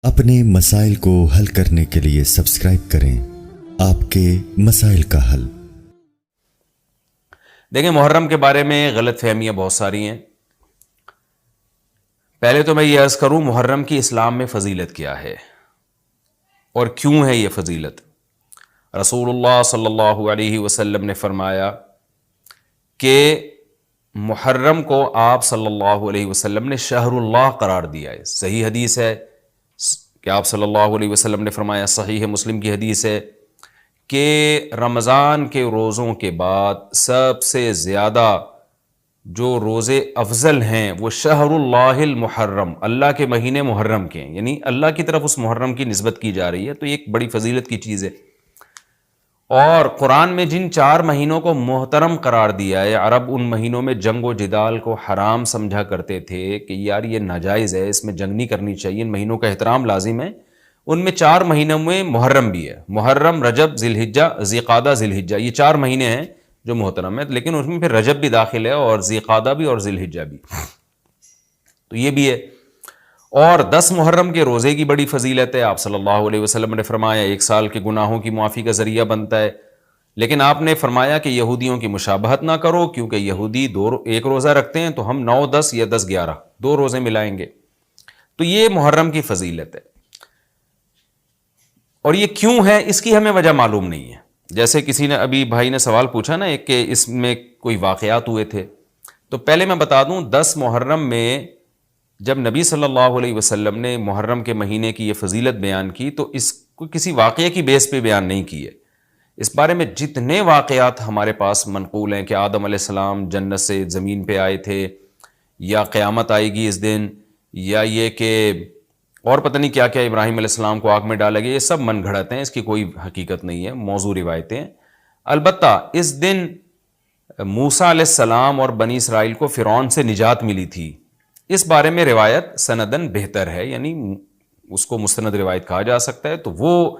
اپنے مسائل کو حل کرنے کے لیے سبسکرائب کریں آپ کے مسائل کا حل۔ دیکھیں، محرم کے بارے میں غلط فہمیاں بہت ساری ہیں۔ پہلے تو میں یہ عرض کروں، محرم کی اسلام میں فضیلت کیا ہے اور کیوں ہے یہ فضیلت۔ رسول اللہ صلی اللہ علیہ وسلم نے فرمایا کہ محرم کو آپ صلی اللہ علیہ وسلم نے شہر اللہ قرار دیا ہے۔ صحیح حدیث ہے کہ آپ صلی اللہ علیہ وسلم نے فرمایا، صحیح مسلم کی حدیث ہے کہ رمضان کے روزوں کے بعد سب سے زیادہ جو روزے افضل ہیں وہ شہر اللہ المحرم، اللہ کے مہینے محرم کے ہیں، یعنی اللہ کی طرف اس محرم کی نسبت کی جا رہی ہے، تو یہ ایک بڑی فضیلت کی چیز ہے۔ اور قرآن میں جن 4 مہینوں کو محترم قرار دیا ہے، عرب ان مہینوں میں جنگ و جدال کو حرام سمجھا کرتے تھے کہ یار یہ ناجائز ہے، اس میں جنگ نہیں کرنی چاہیے، ان مہینوں کا احترام لازم ہے۔ ان میں 4 مہینوں میں محرم بھی ہے، محرم، رجب، ذی الحجہ، ذی قعدہ، ذی الحجہ، یہ 4 مہینے ہیں جو محترم ہیں، لیکن اس میں پھر رجب بھی داخل ہے اور ذی قعدہ بھی اور ذی الحجہ بھی، تو یہ بھی ہے۔ اور 10 محرم کے روزے کی بڑی فضیلت ہے۔ آپ صلی اللہ علیہ وسلم نے فرمایا 1 سال کے گناہوں کی معافی کا ذریعہ بنتا ہے، لیکن آپ نے فرمایا کہ یہودیوں کی مشابہت نہ کرو، کیونکہ یہودی 1 روزہ رکھتے ہیں تو ہم 9، 10 یا 10، 11 2 روزے ملائیں گے۔ تو یہ محرم کی فضیلت ہے، اور یہ کیوں ہے اس کی ہمیں وجہ معلوم نہیں ہے۔ جیسے کسی نے ابھی بھائی نے سوال پوچھا نا ایک کہ اس میں کوئی واقعات ہوئے تھے، تو پہلے میں بتا دوں 10 محرم میں جب نبی صلی اللہ علیہ وسلم نے محرم کے مہینے کی یہ فضیلت بیان کی تو اس کو کسی واقعے کی بیس پہ بیان نہیں کی ہے۔ اس بارے میں جتنے واقعات ہمارے پاس منقول ہیں کہ آدم علیہ السلام جنت سے زمین پہ آئے تھے، یا قیامت آئے گی اس دن، یا یہ کہ اور پتہ نہیں کیا کیا، ابراہیم علیہ السلام کو آگ میں ڈالا گیا، یہ سب من گھڑت ہیں، اس کی کوئی حقیقت نہیں ہے، موضوع روایتیں ہیں۔ البتہ اس دن موسیٰ علیہ السلام اور بنی اسرائیل کو فرعون سے نجات ملی تھی، اس بارے میں روایت سندن بہتر ہے، یعنی اس کو مستند روایت کہا جا سکتا ہے۔ تو وہ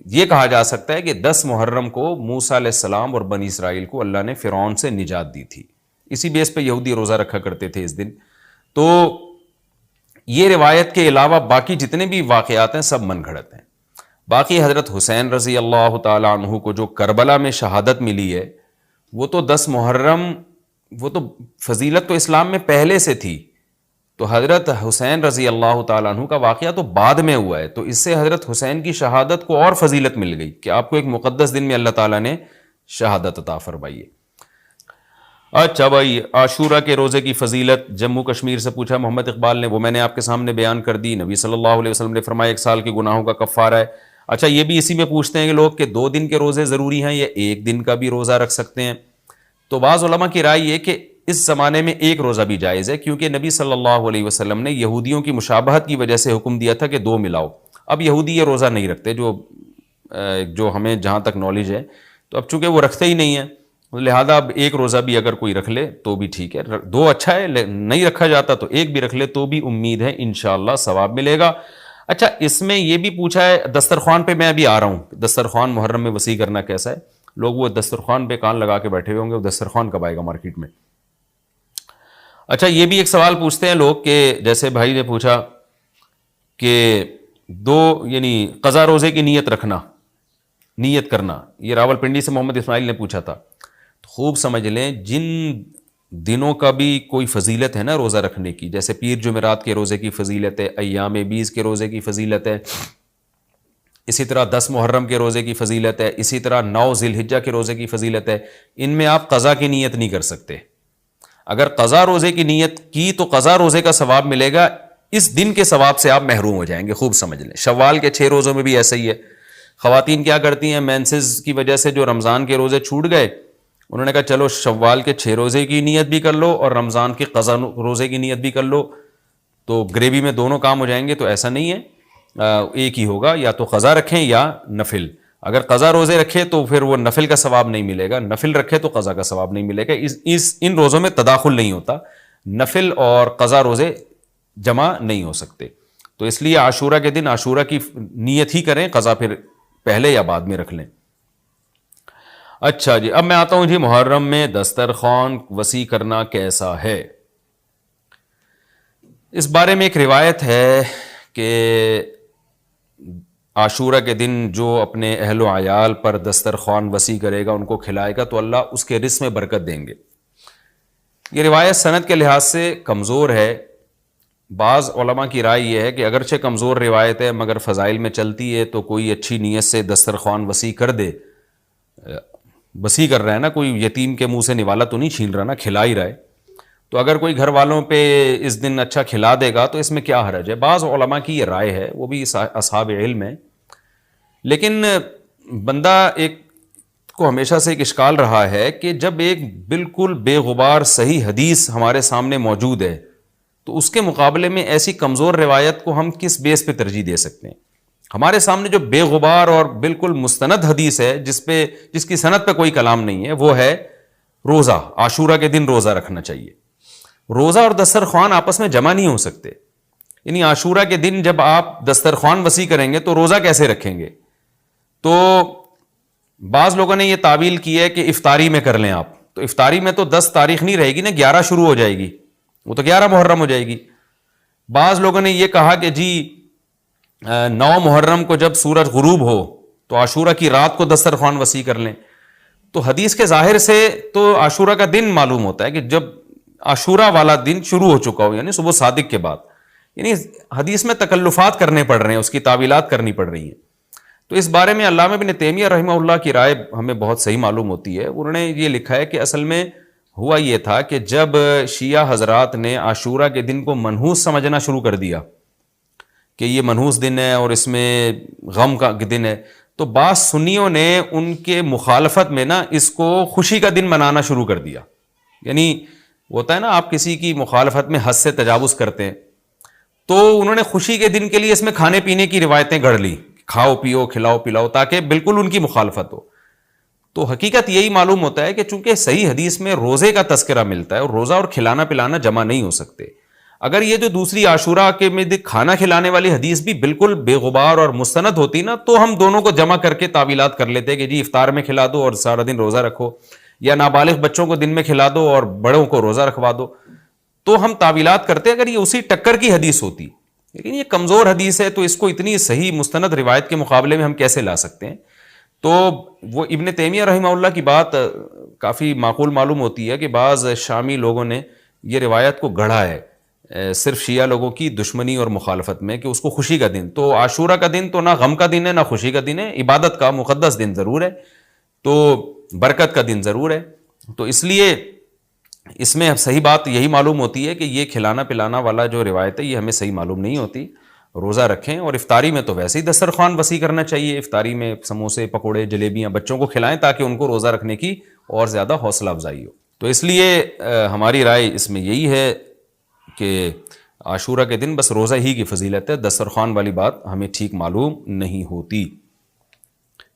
یہ کہا جا سکتا ہے کہ 10 محرم کو موسیٰ علیہ السلام اور بنی اسرائیل کو اللہ نے فرعون سے نجات دی تھی، اسی بیس پہ یہودی روزہ رکھا کرتے تھے اس دن۔ تو یہ روایت کے علاوہ باقی جتنے بھی واقعات ہیں سب من گھڑت ہیں۔ باقی حضرت حسین رضی اللہ تعالی عنہ کو جو کربلا میں شہادت ملی ہے، وہ تو 10 محرم، وہ تو فضیلت تو اسلام میں پہلے سے تھی، تو حضرت حسین رضی اللہ تعالیٰ عنہ کا واقعہ تو بعد میں ہوا ہے، تو اس سے حضرت حسین کی شہادت کو اور فضیلت مل گئی کہ آپ کو ایک مقدس دن میں اللہ تعالیٰ نے شہادت عطا فرمائی ہے۔ اچھا بھائی، عاشورہ کے روزے کی فضیلت جموں کشمیر سے پوچھا محمد اقبال نے، وہ میں نے آپ کے سامنے بیان کر دی۔ نبی صلی اللہ علیہ وسلم نے فرمایا 1 سال کے گناہوں کا کفارہ ہے۔ اچھا، یہ بھی اسی میں پوچھتے ہیں کہ لوگ کہ 2 دن کے روزے ضروری ہیں یا 1 دن کا بھی روزہ رکھ سکتے ہیں؟ تو بعض علماء کی رائے یہ کہ اس زمانے میں 1 روزہ بھی جائز ہے، کیونکہ نبی صلی اللہ علیہ وسلم نے یہودیوں کی مشابہت کی وجہ سے حکم دیا تھا کہ 2 ملاؤ۔ اب یہودی یہ روزہ نہیں رکھتے، جو ہمیں جہاں تک نالج ہے، تو اب چونکہ وہ رکھتے ہی نہیں ہیں، لہذا اب 1 روزہ بھی اگر کوئی رکھ لے تو بھی ٹھیک ہے، 2 اچھا ہے، نہیں رکھا جاتا تو 1 بھی رکھ لے تو بھی امید ہے انشاءاللہ ثواب ملے گا۔ اچھا، اس میں یہ بھی پوچھا ہے دسترخوان پہ، میں ابھی آ رہا ہوں، دسترخوان محرم میں وسیع کرنا کیسا ہے؟ لوگ وہ دسترخوان پہ کان لگا کے بیٹھے ہوئے ہوں گے، وہ دسترخوان کب آئے گا مارکیٹ میں؟ اچھا، یہ بھی ایک سوال پوچھتے ہیں لوگ کہ جیسے بھائی نے پوچھا کہ 2 یعنی قضا روزے کی نیت کرنا، یہ راول پنڈی سے محمد اسماعیل نے پوچھا تھا۔ خوب سمجھ لیں، جن دنوں کا بھی کوئی فضیلت ہے نا روزہ رکھنے کی، جیسے پیر جمعرات کے روزے کی فضیلت ہے، ایام 20 کے روزے کی فضیلت ہے، اسی طرح 10 محرم کے روزے کی فضیلت ہے، اسی طرح 9 ذی الحجہ کے روزے کی فضیلت ہے، ان میں آپ قضا کی نیت نہیں کر سکتے۔ اگر قضا روزے کی نیت کی تو قضا روزے کا ثواب ملے گا، اس دن کے ثواب سے آپ محروم ہو جائیں گے۔ خوب سمجھ لیں، شوال کے 6 روزوں میں بھی ایسا ہی ہے۔ خواتین کیا کرتی ہیں، مینسز کی وجہ سے جو رمضان کے روزے چھوٹ گئے، انہوں نے کہا چلو شوال کے 6 روزے کی نیت بھی کر لو اور رمضان کے قضا روزے کی نیت بھی کر لو، تو گریوی میں دونوں کام ہو جائیں گے۔ تو ایسا نہیں ہے، ایک ہی ہوگا، یا تو قضا رکھیں یا نفل۔ اگر قضا روزے رکھے تو پھر وہ نفل کا ثواب نہیں ملے گا، نفل رکھے تو قضا کا ثواب نہیں ملے گا۔ ان روزوں میں تداخل نہیں ہوتا، نفل اور قضا روزے جمع نہیں ہو سکتے، تو اس لیے عاشورہ کے دن عاشورہ کی نیت ہی کریں، قضا پھر پہلے یا بعد میں رکھ لیں۔ اچھا جی، اب میں آتا ہوں جی، محرم میں دسترخوان وسیع کرنا کیسا ہے؟ اس بارے میں ایک روایت ہے کہ عاشورہ کے دن جو اپنے اہل و عیال پر دسترخوان وسیع کرے گا، ان کو کھلائے گا، تو اللہ اس کے رزق میں برکت دیں گے۔ یہ روایت سند کے لحاظ سے کمزور ہے۔ بعض علماء کی رائے یہ ہے کہ اگرچہ کمزور روایت ہے مگر فضائل میں چلتی ہے، تو کوئی اچھی نیت سے دسترخوان وسیع کر دے، وسیع کر رہا ہے نا، کوئی یتیم کے منہ سے نوالا تو نہیں چھین رہا نا، کھلا ہی رہا ہے، تو اگر کوئی گھر والوں پہ اس دن اچھا کھلا دے گا تو اس میں کیا حرج ہے۔ بعض علماء کی یہ رائے ہے، وہ بھی اصحاب علم ہے۔ لیکن بندہ ایک کو ہمیشہ سے ایک اشکال رہا ہے کہ جب ایک بالکل بے غبار صحیح حدیث ہمارے سامنے موجود ہے تو اس کے مقابلے میں ایسی کمزور روایت کو ہم کس بیس پہ ترجیح دے سکتے ہیں؟ ہمارے سامنے جو بے غبار اور بالکل مستند حدیث ہے، جس کی سند پہ کوئی کلام نہیں ہے، وہ ہے روزہ، عاشورہ کے دن روزہ رکھنا چاہیے۔ روزہ اور دسترخوان آپس میں جمع نہیں ہو سکتے، یعنی عاشورہ کے دن جب آپ دسترخوان وسیع کریں گے تو روزہ کیسے رکھیں گے؟ تو بعض لوگوں نے یہ تعویل کی ہے کہ افطاری میں کر لیں آپ، تو افطاری میں تو 10 تاریخ نہیں رہے گی نا، 11 شروع ہو جائے گی، وہ تو 11 محرم ہو جائے گی۔ بعض لوگوں نے یہ کہا کہ جی 9 محرم کو جب سورج غروب ہو تو عاشورہ کی رات کو دسترخوان وسیع کر لیں۔ تو حدیث کے ظاہر سے تو عاشورہ کا دن معلوم ہوتا ہے کہ جب عاشورہ والا دن شروع ہو چکا ہو، یعنی صبح صادق کے بعد، یعنی حدیث میں تکلفات کرنے پڑ رہے ہیں، اس کی تعویلات کرنی پڑ رہی ہیں۔ تو اس بارے میں علامہ ابن تیمیہ رحمہ اللہ کی رائے ہمیں بہت صحیح معلوم ہوتی ہے۔ انہوں نے یہ لکھا ہے کہ اصل میں ہوا یہ تھا کہ جب شیعہ حضرات نے عاشورہ کے دن کو منحوس سمجھنا شروع کر دیا کہ یہ منحوس دن ہے اور اس میں غم کا دن ہے، تو بعض سنیوں نے ان کے مخالفت میں نا اس کو خوشی کا دن منانا شروع کر دیا۔ یعنی ہوتا ہے نا، آپ کسی کی مخالفت میں حد سے تجاوز کرتے ہیں، تو انہوں نے خوشی کے دن کے لیے اس میں کھانے پینے کی روایتیں گڑھ لی، کھاؤ پیو کھلاؤ پلاؤ، تاکہ بالکل ان کی مخالفت ہو۔ تو حقیقت یہی معلوم ہوتا ہے کہ چونکہ صحیح حدیث میں روزے کا تذکرہ ملتا ہے اور روزہ اور کھلانا پلانا جمع نہیں ہو سکتے، اگر یہ جو دوسری عاشورہ کے میں کھانا کھلانے والی حدیث بھی بالکل بے غبار اور مستند ہوتی نا، تو ہم دونوں کو جمع کر کے تعویلات کر لیتے کہ جی افطار میں کھلا دو اور سارا دن روزہ رکھو، یا نابالغ بچوں کو دن میں کھلا دو اور بڑوں کو روزہ رکھوا دو، تو ہم تعویلات کرتے اگر یہ اسی ٹکر کی حدیث ہوتی۔ لیکن یہ کمزور حدیث ہے، تو اس کو اتنی صحیح مستند روایت کے مقابلے میں ہم کیسے لا سکتے ہیں؟ تو وہ ابن تیمیہ رحمہ اللہ کی بات کافی معقول معلوم ہوتی ہے کہ بعض شامی لوگوں نے یہ روایت کو گڑھا ہے صرف شیعہ لوگوں کی دشمنی اور مخالفت میں، کہ اس کو خوشی کا دن، تو عاشورہ کا دن تو نہ غم کا دن ہے نہ خوشی کا دن ہے، عبادت کا مقدس دن ضرور ہے، تو برکت کا دن ضرور ہے۔ تو اس لیے اس میں صحیح بات یہی معلوم ہوتی ہے کہ یہ کھلانا پلانا والا جو روایت ہے یہ ہمیں صحیح معلوم نہیں ہوتی۔ روزہ رکھیں، اور افطاری میں تو ویسے ہی دسترخوان وسیع کرنا چاہیے، افطاری میں سموسے پکوڑے جلیبیاں بچوں کو کھلائیں تاکہ ان کو روزہ رکھنے کی اور زیادہ حوصلہ افزائی ہو۔ تو اس لیے ہماری رائے اس میں یہی ہے کہ عاشورہ کے دن بس روزہ ہی کی فضیلت ہے، دسترخوان والی بات ہمیں ٹھیک معلوم نہیں ہوتی،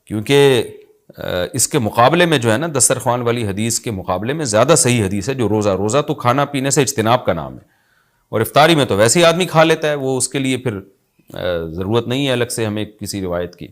کیونکہ اس کے مقابلے میں جو ہے نا دسترخوان والی حدیث کے مقابلے میں زیادہ صحیح حدیث ہے جو روزہ تو کھانا پینے سے اجتناب کا نام ہے، اور افطاری میں تو ویسے ہی آدمی کھا لیتا ہے، وہ اس کے لیے پھر ضرورت نہیں ہے الگ سے ہمیں کسی روایت کی۔